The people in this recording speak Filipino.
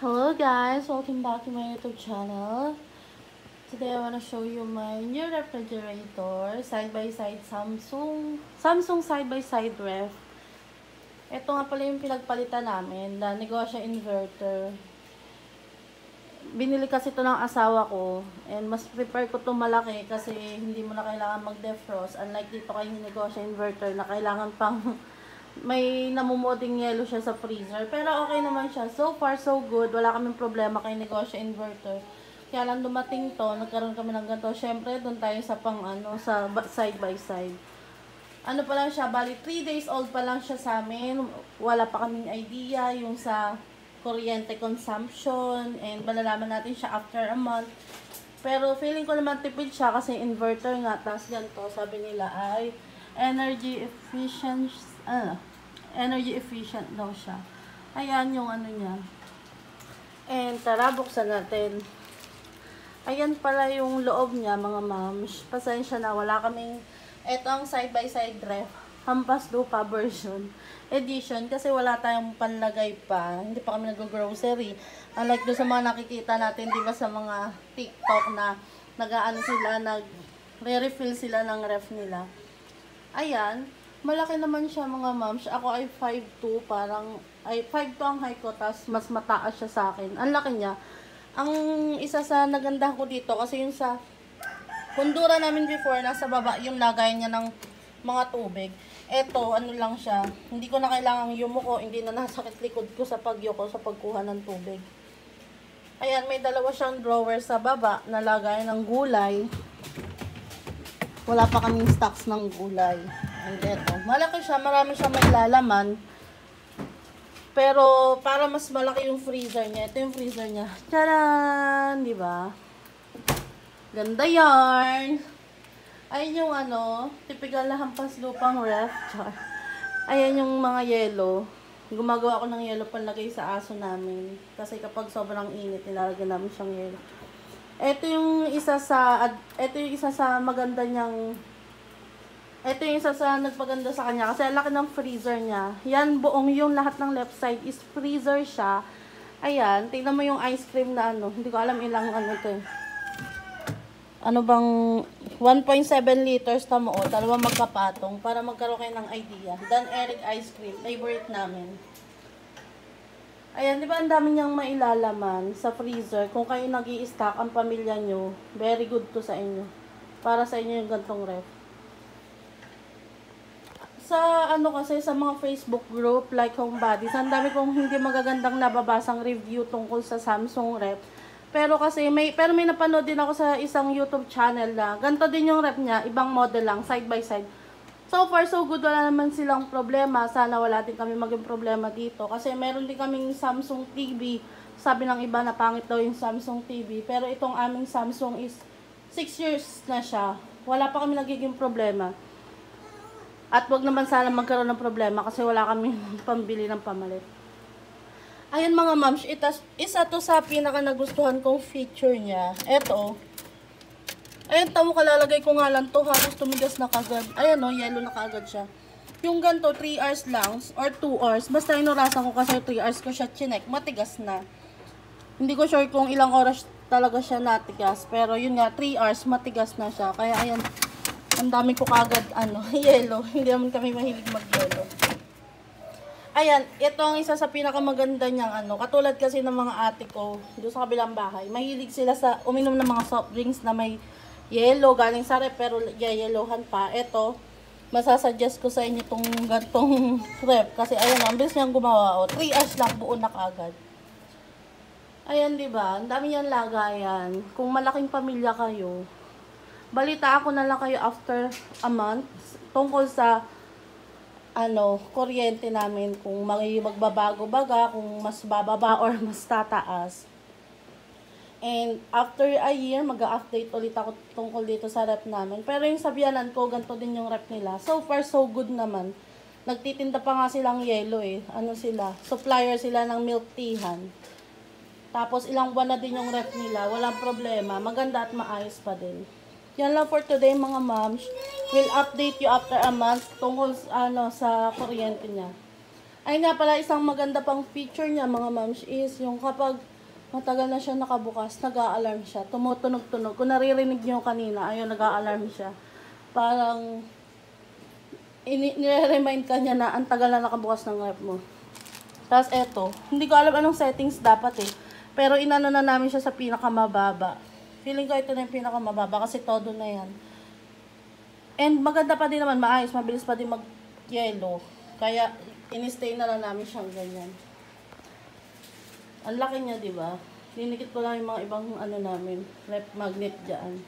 Hello guys, welcome back to my YouTube channel. Today I want to show you my new refrigerator, side by side Samsung side by side ref. Ito nga pala yung pinagpalitan namin, the negosyo inverter. Binili kasi ito ng asawa ko and mas prefer ko itong malaki kasi hindi mo na kailangan mag-defrost, unlike dito kay negosyo inverter na kailangan pang may namumoding yellow siya sa freezer. Pero okay naman siya. So far, so good. Wala kaming problema kay negosyo inverter. Kaya lang dumating to, nagkaroon kami ng ganito. Syempre, doon tayo sa sa side by side. Ano pa lang siya, bali 3 days old pa lang siya sa amin. Wala pa kaming idea yung sa kuryente consumption. And malalaman natin siya after a month. Pero feeling ko naman tipid siya kasi inverter nga. Tapos ganito, sabi nila ay energy efficient daw siya. Ayan yung ano niya. And tara, buksan natin. Ayan pala yung loob niya, mga moms. Pasensya na, wala kaming ito ang side by side ref. Hampas lupa version edition kasi wala tayong panlagay pa. Hindi pa kami nag-grocery. Unlike doon sa mga nakikita natin, di ba, sa mga TikTok na nag-aano sila, nag-refill sila ng ref nila. Ayan, malaki naman siya, mga moms. Ako ay 5'2", parang, ay 5'2" ang height ko, tas mas mataas siya sa akin. Ang laki niya. Ang isa sa nagandahan ko dito, kasi yung sa kundura namin before, nasa baba yung lagay niya ng mga tubig. Eto, ano lang siya, hindi ko na kailangang yumuko, hindi na nasakit likod ko sa pagyuko, sa pagkuha ng tubig. Ayan, may dalawa siyang drawer sa baba, na lagay ng gulay. Wala pa kaming stocks ng gulay. And eto, malaki siya, marami siyang mailalaman. Pero, para mas malaki yung freezer niya. Ito yung freezer niya. Tcharan! Diba? Ganda yarn! Ayun yung typical na hampas lupang ref. Ayan yung mga yellow. Gumagawa ako ng yellow panlagay sa aso namin. Kasi kapag sobrang init, nilalagyan namin siyang yellow. Ito yung isa sa maganda niyang, ito yung isa sa nagpaganda sa kanya kasi ang laki ng freezer niya. Yan, buong yung lahat ng left side is freezer siya. Ayan, tingnan mo yung ice cream na hindi ko alam ilang ito eh. Ano bang 1.7 liters tamo o, dalawa magkapatong para magkaroon kayo ng idea. Dan Eric ice cream, favorite namin. Ayan, di ba ang dami niyang mailalaman sa freezer. Kung kayo nag-i-stock ang pamilya nyo, very good to sa inyo. Para sa inyo yung gantong ref. Sa kasi sa mga Facebook group like Home Buddies, ang dami kong hindi magagandang nababasang review tungkol sa Samsung ref. Pero kasi may napanood din ako sa isang YouTube channel na ganito din yung ref niya, ibang model lang, side by side. So far so good, wala naman silang problema. Sana wala din kami maging problema dito. Kasi meron din kaming Samsung TV. Sabi ng iba na pangit daw yung Samsung TV. Pero itong aming Samsung is 6 years na siya. Wala pa kami nagiging problema. At wag naman sana magkaroon ng problema kasi wala kami pambili ng pamalit. Ayan mga moms, isa to sa pinaka nagustuhan kong feature niya. Eto. Ayan, tamo kalalagay ko nga lang to, halos tumigas na kagad. Ayan yellow na kagad siya. Yung ganito, 3 hours lang, or 2 hours. Basta inurasan ko kasi 3 hours ko siya chinek, matigas na. Hindi ko sure kung ilang oras talaga siya natigas. Pero yun nga, 3 hours, matigas na siya. Kaya ayan, ang dami ko kagad, yellow. Hindi naman kami mahilig mag-yellow. Ayan, ito ang isa sa pinakamaganda niyang katulad kasi ng mga ate ko, doon sa kabilang bahay. Mahilig sila sa uminom ng mga soft drinks na may yellow, galing sa rep, pero yellowhan pa. Ito, masasuggest ko sa inyo itong gantong rep. Kasi ayan, ang bilis niyang gumawa. 3 hours lang, buo na kaagad. Ayan, diba? Ang dami niyang lagayan. Kung malaking pamilya kayo, balita ako na lang kayo after a month tungkol sa kuryente namin, kung magbabago baga, kung mas bababa or mas tataas. And after a year, mag-update ulit ako tungkol dito sa rep namin. Pero yung sabihanan ko, ganito din yung rep nila. So far, so good naman. Nagtitinda pa nga silang yellow eh. Supplier sila ng milk teahan. Tapos ilang buwan na din yung rep nila. Walang problema. Maganda at maayos pa din. Yan lang for today mga moms. We'll update you after a month tungkol sa kuryente niya. Ay nga pala, isang maganda pang feature niya mga moms is yung kapag matagal na siya nakabukas, nag-a-alarm siya. Tumutunog-tunog. Kung naririnig niyo kanina, ayun, nag-a-alarm siya. Parang nire-remind ka niya na ang tagal na nakabukas ng ref mo. Tapos eto, hindi ko alam anong settings dapat eh. Pero inano na namin siya sa pinakamababa. Feeling ko ito na yung pinakamababa kasi todo na yan. And maganda pa din naman, maayos, mabilis pa din mag-yellow. Kaya in-stay na lang namin siyang ganyan. Ang laki niya, di ba? Dinikit ko lang yung mga ibang ano namin, ref magnet dyan.